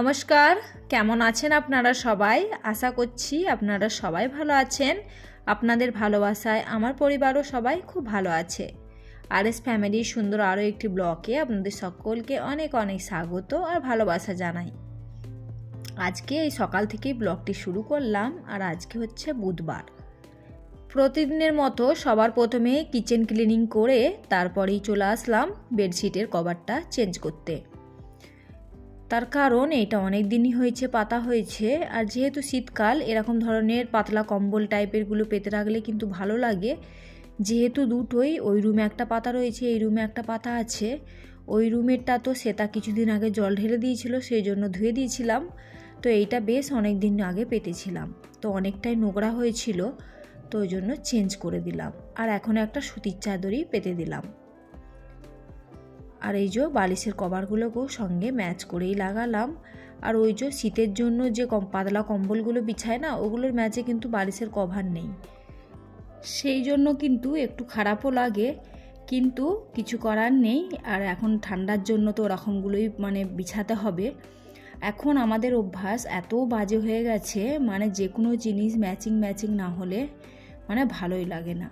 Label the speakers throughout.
Speaker 1: নমস্কার, কেমন আছেন আপনারা সবাই? আশা করছি আপনারা সবাই ভালো আছেন। আপনাদের ভালোবাসায় আমার পরিবারও সবাই খুব ভালো আছে। আরএস ফ্যামিলির সুন্দর আরও একটি ব্লগে আপনাদের সকলকে অনেক অনেক স্বাগত আর ভালোবাসা জানাই। আজকে এই সকাল থেকেই ব্লগটি শুরু করলাম, আর আজকে হচ্ছে বুধবার। প্রতিদিনের মতো সবার প্রথমে কিচেন ক্লিনিং করে তারপরেই চলে আসলাম বেডশিটের কভারটা চেঞ্জ করতে। তার কারণ এটা অনেক দিনই হয়েছে পাতা হয়েছে, আর যেহেতু শীতকাল এরকম ধরনের পাতলা কম্বল টাইপেরগুলো পেতে রাখলে কিন্তু ভালো লাগে। যেহেতু দুটোই, ওই রুমে একটা পাতা রয়েছে, এই রুমে একটা পাতা আছে। ওই রুমেরটা তো সেটা কিছুদিন আগে জল ঢেলে দিয়েছিল, সেই জন্য ধুয়ে দিয়েছিলাম। তো এইটা বেশ অনেক দিন আগে পেতেছিলাম, তো অনেকটাই নোংরা হয়েছিল, তো ওই জন্য চেঞ্জ করে দিলাম। আর এখন একটা সুতির চাদরই পেতে দিলাম। আর এই যে বালিশের কভারগুলোকেও সঙ্গে ম্যাচ করেই লাগালাম। আর ওই যে শীতের জন্য যে পাতলা কম্বলগুলো বিছায় না, ওগুলোর ম্যাচে কিন্তু বালিশের কভার নেই, সেই জন্য কিন্তু একটু খারাপও লাগে, কিন্তু কিছু করার নেই। আর এখন ঠান্ডার জন্য তো ওরকমগুলোই বিছাতে হবে। এখন আমাদের অভ্যাস এত বাজে হয়ে গেছে, যে কোনো জিনিস ম্যাচিং না হলে ভালোই লাগে না।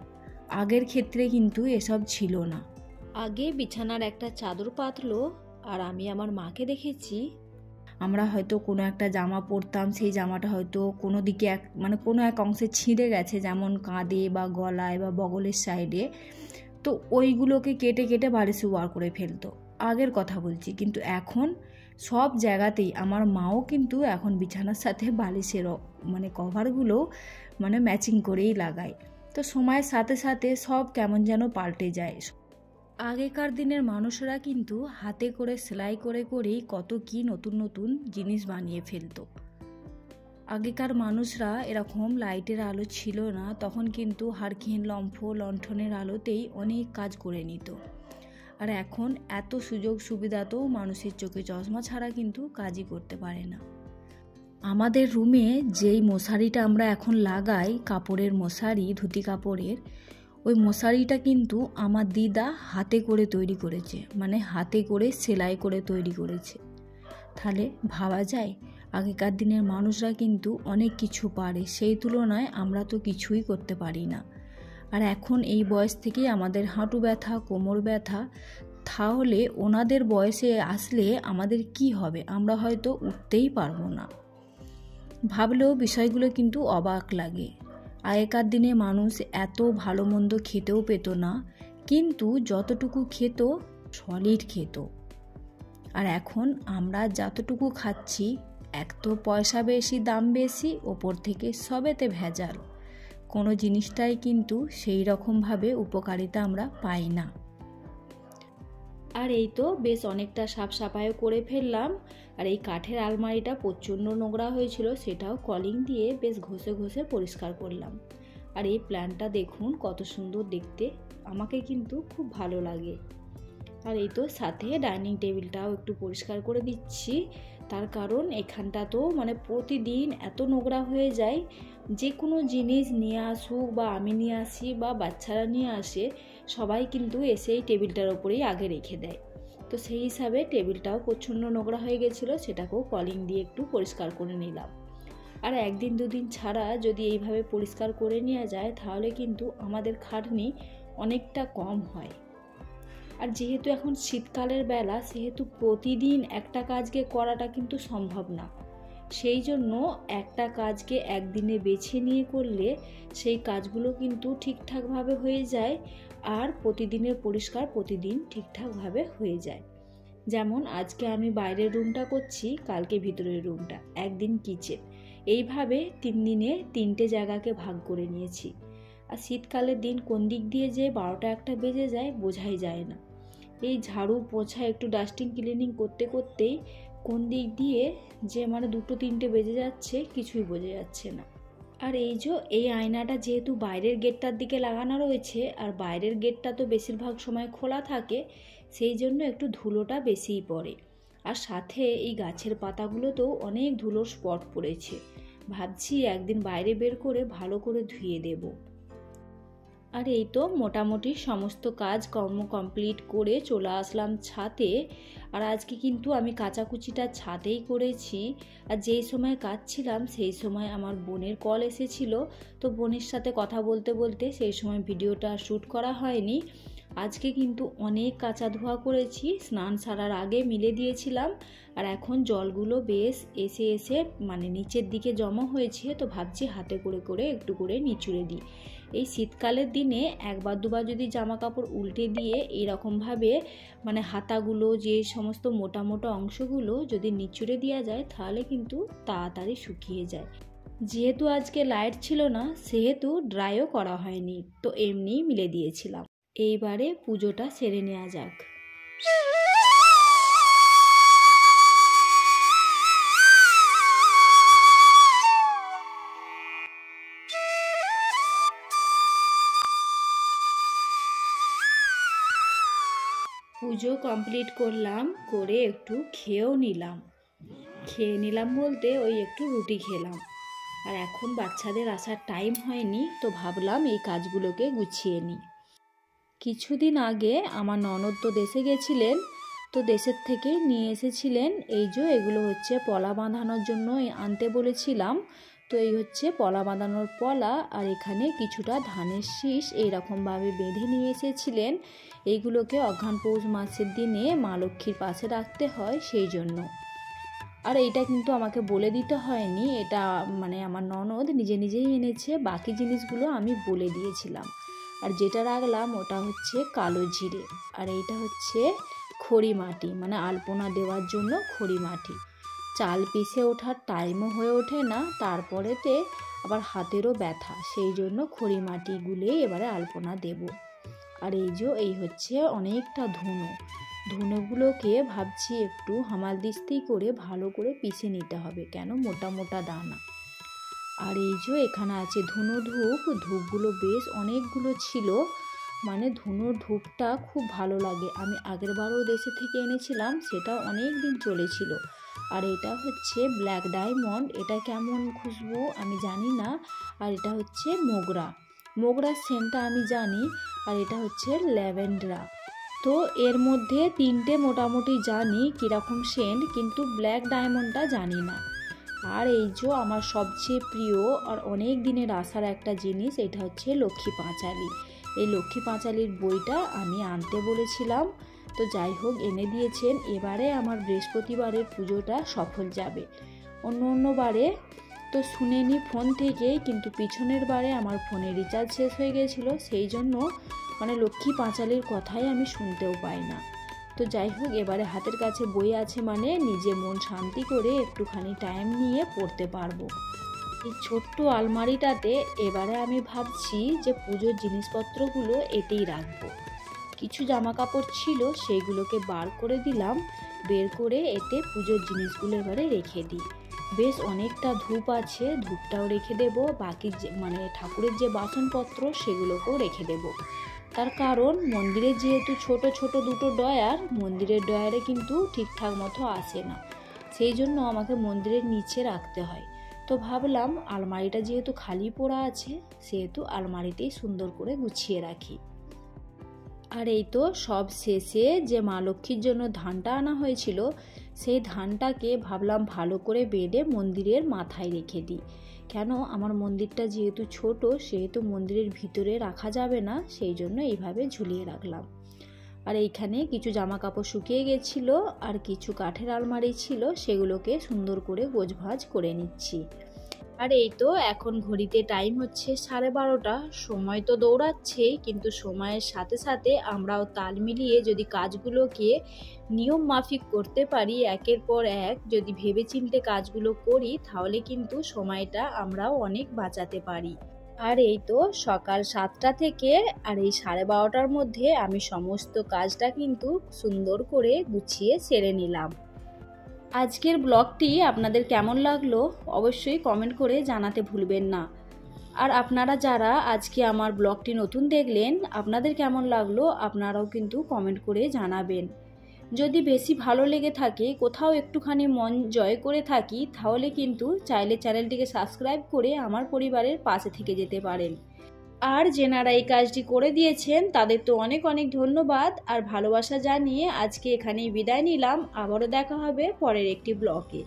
Speaker 1: আগের ক্ষেত্রে কিন্তু এসব ছিল না। আগে বিছানার একটা চাদর পাতলো, আর আমি আমার মাকে দেখেছি, আমরা হয়তো কোনো একটা জামা পরতাম, সেই জামাটা হয়তো কোনো দিকে কোনো এক অংশে ছিঁড়ে গেছে, যেমন কাঁধে বা গলায় বা বগলের সাইডে, তো ওইগুলোকে কেটে কেটে বালিশে ওয়ার করে ফেলতো। আগের কথা বলছি, কিন্তু এখন সব জায়গাতেই আমার মাও কিন্তু এখন বিছানার সাথে বালিশের কভারগুলো ম্যাচিং করেই লাগায়। তো সময়ের সাথে সাথে সব কেমন যেন পাল্টে যায়। আগেকার দিনের মানুষেরা কিন্তু হাতে করে সেলাই করে করেই কত কি নতুন নতুন জিনিস বানিয়ে ফেলতো। আগেকার মানুষরা এরকম লাইটের আলো ছিল না, তখন কিন্তু হাড়খিন লণ্ঠনের আলোতেই অনেক কাজ করে নিত। আর এখন এত সুযোগ সুবিধাতেও মানুষের চোখে চশমা ছাড়া কিন্তু কাজই করতে পারে না। আমাদের রুমে যেই মশারিটা আমরা এখন লাগাই, কাপড়ের মশারি, ধুতি কাপড়ের, ওই মশারিটা কিন্তু আমার দিদা হাতে করে তৈরি করেছে, হাতে করে সেলাই করে তৈরি করেছে। তাহলে ভাবা যায় আগেকার দিনের মানুষরা কিন্তু অনেক কিছু পারে, সেই তুলনায় আমরা তো কিছুই করতে পারি না। আর এখন এই বয়স থেকেই আমাদের হাঁটু ব্যথা, কোমর ব্যথা, তাহলে ওনাদের বয়সে আসলে আমাদের কি হবে? আমরা হয়তো উঠতেই পারবো না। ভাবলেও বিষয়গুলো কিন্তু অবাক লাগে। আগেকার দিনে মানুষ এত ভালো মন্দ খেতেও পেত না, কিন্তু যতটুকু খেত সলিড খেত। আর এখন আমরা যতটুকু খাচ্ছি, এক তো পয়সা বেশি, দাম বেশি, ওপর থেকে সবেতে ভেজাল, কোনো জিনিসটাই কিন্তু সেই রকমভাবে উপকারিতা আমরা পাই না। আর এই তো বেশ অনেকটা সাফ সাফাইও করে ফেললাম। আর এই কাঠের আলমারিটা প্রচণ্ড নোংরা হয়েছিল, সেটাও কলিং দিয়ে বেশ ঘষে ঘষে পরিষ্কার করলাম। আর এই প্ল্যানটা দেখুন কত সুন্দর দেখতে, আমাকে কিন্তু খুব ভালো লাগে। আর এই তো সাথে ডাইনিং টেবিলটাও একটু পরিষ্কার করে দিচ্ছি, তার কারণ এখানটা তো প্রতিদিন এত নোংরা হয়ে যায়। যে কোনো জিনিস নিয়ে আসুক, বা আমি নিয়ে আসি, বা বাচ্চারা নিয়ে আসে, সবাই কিন্তু এসে এই টেবিলটার ওপরেই আগে রেখে দেয়। তো সেই হিসাবে টেবিলটাও প্রচণ্ড নোংরা হয়ে গেছিলো, সেটাকেও কলিং দিয়ে একটু পরিষ্কার করে নিলাম। আর একদিন দুদিন ছাড়া যদি এইভাবে পরিষ্কার করে নেওয়া যায়, তাহলে কিন্তু আমাদের খাটনি অনেকটা কম হয়। আর যেহেতু এখন শীতকালের বেলা, সেহেতু প্রতিদিন একটা কাজকে করাটা কিন্তু সম্ভব না, সেই জন্য একটা কাজকে একদিনে বেছে নিয়ে করলে সেই কাজগুলো কিন্তু ঠিকঠাকভাবে হয়ে যায়, আর প্রতিদিনের পরিষ্কার প্রতিদিন ঠিকঠাকভাবে হয়ে যায়। যেমন আজকে আমি বাইরের রুমটা করছি, কালকে ভিতরের রুমটা, একদিন কিচেন, এইভাবে 3 দিনে 3টে জায়গাকে ভাগ করে নিয়েছি। আর শীতকালের দিন কোন দিক দিয়ে যে 12টা 1টা বেজে যায় বোঝাই যায় না। এই ঝাড়ু পোছা একটু ডাস্টিং ক্লিনিং করতে করতেই কোন দিক দিয়ে যে 2টো 3টে বেজে যাচ্ছে কিছুই বোঝা যাচ্ছে না। আর এই যে এই আয়নাটা যেহেতু বাইরের গেটটার দিকে লাগানো রয়েছে, আর বাইরের গেটটা তো বেশিরভাগ সময় খোলা থাকে, সেই জন্য একটু ধুলোটা বেশিই পড়ে। আর সাথে এই গাছের পাতাগুলোতেও অনেক ধুলোর স্পট পড়েছে, ভাবছি একদিন বাইরে বের করে ভালো করে ধুয়ে দেব। আর এই তো মোটামুটি সমস্ত কাজ কর্ম কমপ্লিট করে চলে আসলাম ছাদে। আর আজকে কিন্তু আমি কাচাকুচিটা ছাদেই করেছি। আর যেই সময় কাচছিলাম সেই সময় আমার বোনের কল এসেছিল, তো বোনের সাথে কথা বলতে বলতে সেই সময় ভিডিওটা শ্যুট করা হয়নি। আজকে কিন্তু অনেক কাচা ধোয়া করেছি, স্নান সারার আগে মিলে দিয়েছিলাম। আর এখন জলগুলো বেশ এসে এসে মানে নিচের দিকে জমা হয়েছে, তো ভাবছি হাতে করে করে একটু করে নিচুড়ে দিই। এই শীতকালের দিনে একবার দুবার যদি জামা কাপড় উল্টে দিয়ে এরকমভাবে মানে হাতাগুলো যে সমস্ত মোটা মোটা অংশগুলো যদি নিচুড়ে দেওয়া যায় তাহলে কিন্তু তাড়াতাড়ি শুকিয়ে যায়। যেহেতু আজকে লাইট ছিল না সেহেতু ড্রাইও করা হয়নি, তো এমনিই মিলে দিয়েছিলাম। এইবারে পুজোটা সেরে নেওয়া যাক। পুজো কমপ্লিট করলাম, করে একটু খেয়েও নিলাম। খেয়ে নিলাম বলতে ওই একটু রুটি খেলাম। আর এখন বাচ্চাদের আসার টাইম হয়নি, তো ভাবলাম এই কাজগুলোকে গুছিয়ে নিই। কিছুদিন আগে আমার ননদ তো দেশে গেছিলেন, তো দেশের থেকে নিয়ে এসেছিলেন এই যে এগুলো হচ্ছে পলা বাঁধানোর জন্য আনতে বলেছিলাম। তো এই হচ্ছে পলা বাঁধানোর পলা, আর এখানে কিছুটা ধানের শীষ এইরকমভাবে বেঁধে নিয়ে এসেছিলেন। এইগুলোকে অঘ্রাণ পৌষ মাসের দিনে মা লক্ষ্মীর পাশে রাখতে হয় সেই জন্য। আর এইটা কিন্তু আমাকে বলে দিতে হয়নি, এটা মানে আমার ননদ নিজে নিজেই এনেছে। বাকি জিনিসগুলো আমি বলে দিয়েছিলাম। আর যেটা রাখলাম ওটা হচ্ছে কালো জিরে, আর এইটা হচ্ছে খড়ি মাটি, মানে আলপনা দেওয়ার জন্য খড়ি মাটি। চাল পিষে ওঠার টাইমও হয়ে ওঠে না, তারপরেতে আবার হাতেরও ব্যথা, সেই জন্য খড়ি মাটি গুলেই এবারে আলপনা দেব। আর এই হচ্ছে অনেকটা ধুনোগুলোকে ভাবছি একটু হামালদিস্তি করে ভালো করে পিষে নিতে হবে, কেন মোটা মোটা দানা। আর এখানে আছে ধূপগুলো বেশ অনেকগুলো ছিল, মানে ধুনোর ধূপটা খুব ভালো লাগে। আমি আগের বারও দেশে থেকে এনেছিলাম, সেটা অনেক দিন চলেছিল। আর এটা হচ্ছে ব্ল্যাক ডায়মন্ড, এটা কেমন খুশবু আমি জানি না। আর এটা হচ্ছে মোগরার সেন্টটা আমি জানি। আর এটা হচ্ছে ল্যাভেন্ডার। তো এর মধ্যে তিনটে মোটামুটি জানি কীরকম সেন্ট, কিন্তু ব্ল্যাক ডায়মন্ডটা জানি না। আর আমার সবচেয়ে প্রিয় আর অনেক দিনের আসার একটা জিনিস, এটা হচ্ছে লক্ষ্মী পাঁচালী। এই লক্ষ্মী পাঁচালীর বইটা আমি আনতে বলেছিলাম, তো যাই হোক এনে দিয়েছেন। এবারে আমার বৃহস্পতিবারের পুজোটা সফল যাবে। অন্য বারে তো শুনেনি ফোন থেকেই, কিন্তু পিছনের বারে আমার ফোনে রিচার্জ শেষ হয়ে গেছিলো, সেই জন্য মানে লক্ষ্মী পাঁচালীর কথাই আমি শুনতেও পাই না। তো যাই হোক এবারে হাতের কাছে বই আছে মানে নিজে মন শান্তি করে একটুখানি টাইম নিয়ে পড়তে পারবো। এই ছোট্ট আলমারিটাতে এবারে আমি ভাবছি যে পুজোর জিনিসপত্রগুলো এতেই রাখবো। কিছু জামা কাপড় ছিল সেইগুলোকে বার করে দিলাম, বের করে এতে পুজোর জিনিসগুলো এবারে রেখে দিই। বেশ অনেকটা ধূপ আছে, ধূপটাও রেখে দেবো, বাকি মানে ঠাকুরের যে বাসনপত্র সেগুলোকেও রেখে দেবো। তার কারণ মন্দিরে যেহেতু ছোট ছোট দুটো ডয়ার, মন্দিরের ডয়ারে কিন্তু ঠিকঠাক মতো আসে না, সেই জন্য আমাকে মন্দিরের নিচে রাখতে হয়। তো ভাবলাম আলমারিটা যেহেতু খালি পড়া আছে, সেহেতু আলমারিতেই সুন্দর করে গুছিয়ে রাখি। আর এই তো সব শেষে যে মা লক্ষ্মীর জন্য ধানটা আনা হয়েছিল, সেই ধানটাকে ভাবলাম ভালো করে বেঁধে মন্দিরের মাথায় রেখে দিই। কেন আমার মন্দিরটা যেহেতু ছোট, সেহেতু মন্দিরের ভিতরে রাখা যাবে না, সেই জন্য এইভাবে ঝুলিয়ে রাখলাম। আর এইখানে কিছু জামা কাপড় শুকিয়ে গেছিলো, আর কিছু কাঠের আলমারি ছিল, সেগুলোকে সুন্দর করে গোছভাজ করে নিচ্ছি। আর এই তো এখন ঘড়িতে টাইম হচ্ছে 12:30। সময় তো দৌড়াচ্ছেই, কিন্তু সময়ের সাথে সাথে আমরাও তাল মিলিয়ে যদি কাজগুলোকে নিয়ম মাফিক করতে পারি, একের পর এক যদি ভেবেচিন্তে কাজগুলো করি, তাহলে কিন্তু সময়টা আমরাও অনেক বাঁচাতে পারি। আর এই তো সকাল 7টা থেকে আর এই 12:30টার মধ্যে আমি সমস্ত কাজটা কিন্তু সুন্দর করে গুছিয়ে সেরে নিলাম। আজকের ব্লগটি আপনাদের কেমন লাগলো অবশ্যই কমেন্ট করে জানাতে ভুলবেন না। আর আপনারা যারা আজকে আমার ব্লগটি নতুন দেখলেন, আপনাদের কেমন লাগলো আপনারাও কিন্তু কমেন্ট করে জানাবেন। যদি বেশি ভালো লেগে থাকে, কোথাও একটুখানি মন জয় করে থাকি, তাহলে কিন্তু চাইলে চ্যানেলটিকে সাবস্ক্রাইব করে আমার পরিবারের পাশে থেকে যেতে পারেন। আর যেনারা এই কাজটি করে দিয়েছেন তাদের তো অনেক অনেক ধন্যবাদ আর ভালোবাসা জানিয়ে আজকে এখানেই বিদায় নিলাম। আবারও দেখা হবে পরের একটি ব্লগে।